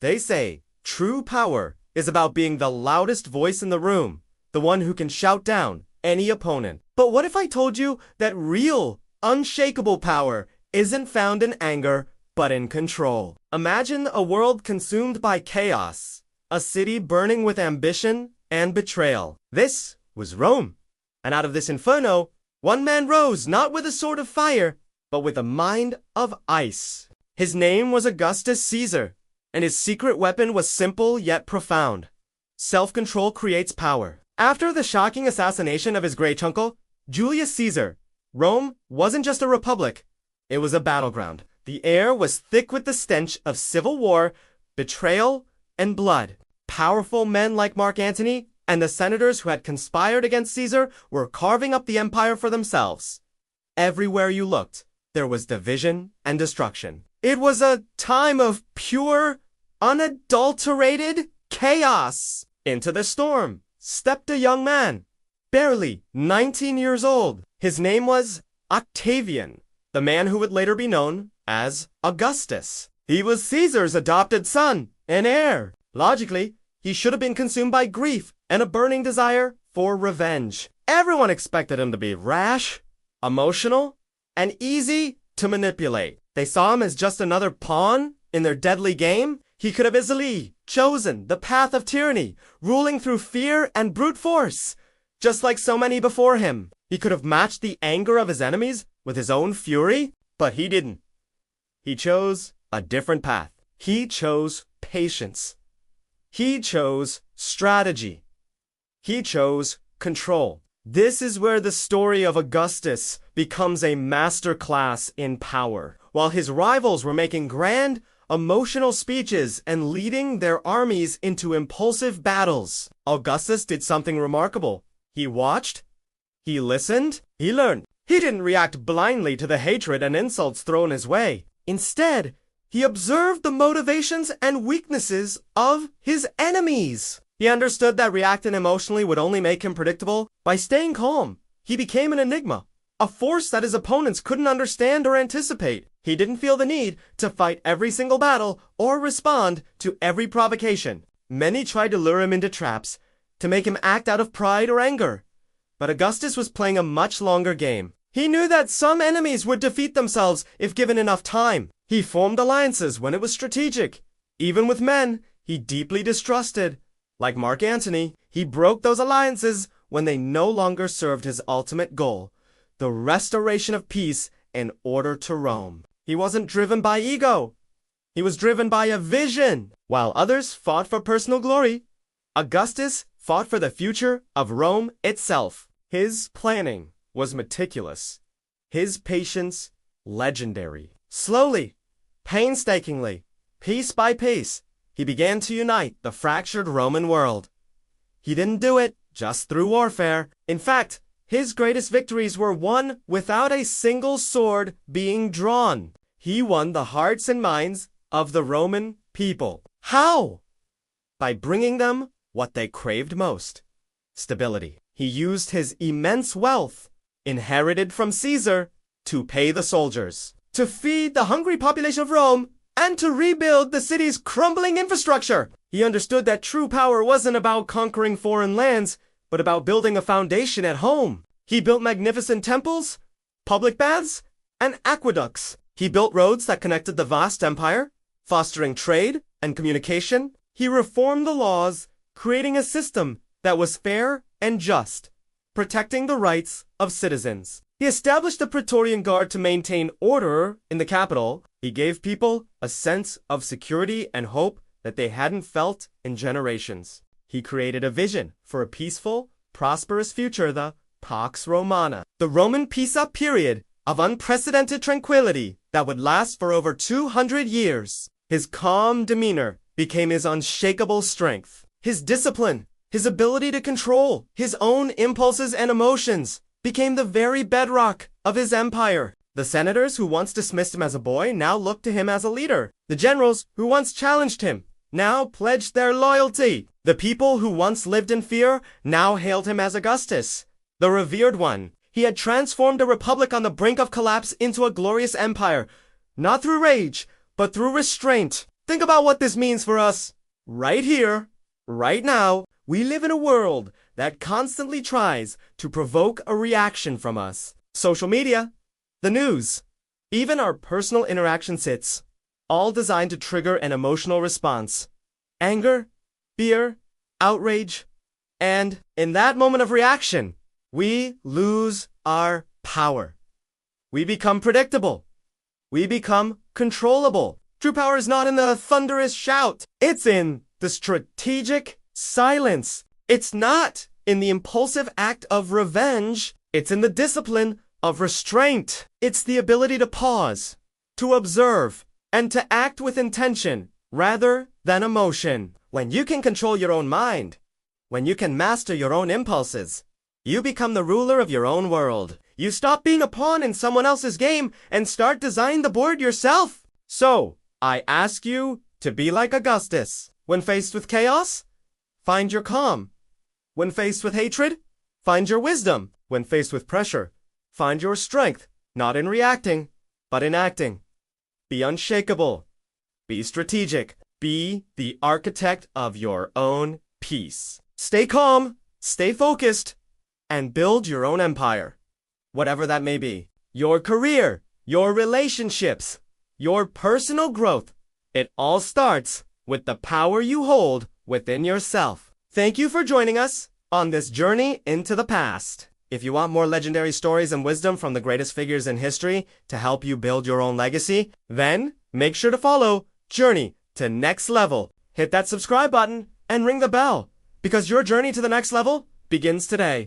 They say true power is about being the loudest voice in the room, the one who can shout down any opponent. But what if I told you that real, unshakable power isn't found in anger, but in control? Imagine a world consumed by chaos, a city burning with ambition and betrayal. This was Rome. And out of this inferno, one man rose not with a sword of fire, but with a mind of ice. His name was Augustus Caesar, and his secret weapon was simple yet profound. Self-control creates power. After the shocking assassination of his great uncle, Julius Caesar, Rome wasn't just a republic, it was a battleground. The air was thick with the stench of civil war, betrayal, and blood. Powerful men like Mark Antony and the senators who had conspired against Caesar were carving up the empire for themselves. Everywhere you looked, there was division and destruction. It was a time of pure, unadulterated chaos. Into the storm stepped a young man, barely 19 years old. His name was Octavian, the man who would later be known as Augustus. He was Caesar's adopted son and heir. Logically, he should have been consumed by grief and a burning desire for revenge. Everyone expected him to be rash, emotional, and easy to manipulate. They saw him as just another pawn in their deadly game. He could have easily chosen the path of tyranny, ruling through fear and brute force, just like so many before him. He could have matched the anger of his enemies with his own fury, but he didn't. He chose a different path. He chose patience. He chose strategy. He chose control. This is where the story of Augustus becomes a masterclass in power. While his rivals were making grand, emotional speeches and leading their armies into impulsive battles, Augustus did something remarkable. He watched, he listened, he learned. He didn't react blindly to the hatred and insults thrown his way. Instead, he observed the motivations and weaknesses of his enemies. He understood that reacting emotionally would only make him predictable. By staying calm, he became an enigma, a force that his opponents couldn't understand or anticipate. He didn't feel the need to fight every single battle or respond to every provocation. Many tried to lure him into traps, to make him act out of pride or anger. But Augustus was playing a much longer game. He knew that some enemies would defeat themselves if given enough time. He formed alliances when it was strategic. Even with men he deeply distrusted, like Mark Antony, he broke those alliances when they no longer served his ultimate goal, the restoration of peace and order to Rome. He wasn't driven by ego. He was driven by a vision. While others fought for personal glory, Augustus fought for the future of Rome itself. His planning was meticulous. His patience, legendary. Slowly, painstakingly, piece by piece, he began to unite the fractured Roman world. He didn't do it just through warfare. In fact, his greatest victories were won without a single sword being drawn. He won the hearts and minds of the Roman people. How? By bringing them what they craved most: stability. He used his immense wealth, inherited from Caesar, to pay the soldiers, to feed the hungry population of Rome, and to rebuild the city's crumbling infrastructure. He understood that true power wasn't about conquering foreign lands, but about building a foundation at home. He built magnificent temples, public baths, and aqueducts. He built roads that connected the vast empire, fostering trade and communication. He reformed the laws, creating a system that was fair and just, protecting the rights of citizens. He established the Praetorian Guard to maintain order in the capital. He gave people a sense of security and hope that they hadn't felt in generations. He created a vision for a peaceful, prosperous future, the Pax Romana, the Roman peace-up period of unprecedented tranquility that would last for over 200 years. His calm demeanor became his unshakable strength. His discipline, his ability to control his own impulses and emotions, became the very bedrock of his empire. The senators who once dismissed him as a boy now looked to him as a leader. The generals who once challenged him now pledged their loyalty. The people who once lived in fear now hailed him as Augustus, the revered one. He had transformed a republic on the brink of collapse into a glorious empire, not through rage, but through restraint. Think about what this means for us. Right here, right now, we live in a world that constantly tries to provoke a reaction from us. Social media, the news, even our personal interaction sits, all designed to trigger an emotional response. Anger, fear, outrage, and in that moment of reaction, we lose our power. We become predictable. We become controllable. True power is not in the thunderous shout. It's in the strategic silence. It's not in the impulsive act of revenge. It's in the discipline of restraint. It's the ability to pause, to observe, and to act with intention rather than emotion. When you can control your own mind, when you can master your own impulses, you become the ruler of your own world. You stop being a pawn in someone else's game and start designing the board yourself. So, I ask you to be like Augustus. When faced with chaos, find your calm. When faced with hatred, find your wisdom. When faced with pressure, find your strength, not in reacting, but in acting. Be unshakable. Be strategic. Be the architect of your own peace. Stay calm, stay focused, and build your own empire. Whatever that may be. Your career, your relationships, your personal growth. It all starts with the power you hold within yourself. Thank you for joining us on this journey into the past. If you want more legendary stories and wisdom from the greatest figures in history to help you build your own legacy, then make sure to follow Journey to Next Level. Hit that subscribe button and ring the bell, because your journey to the next level begins today.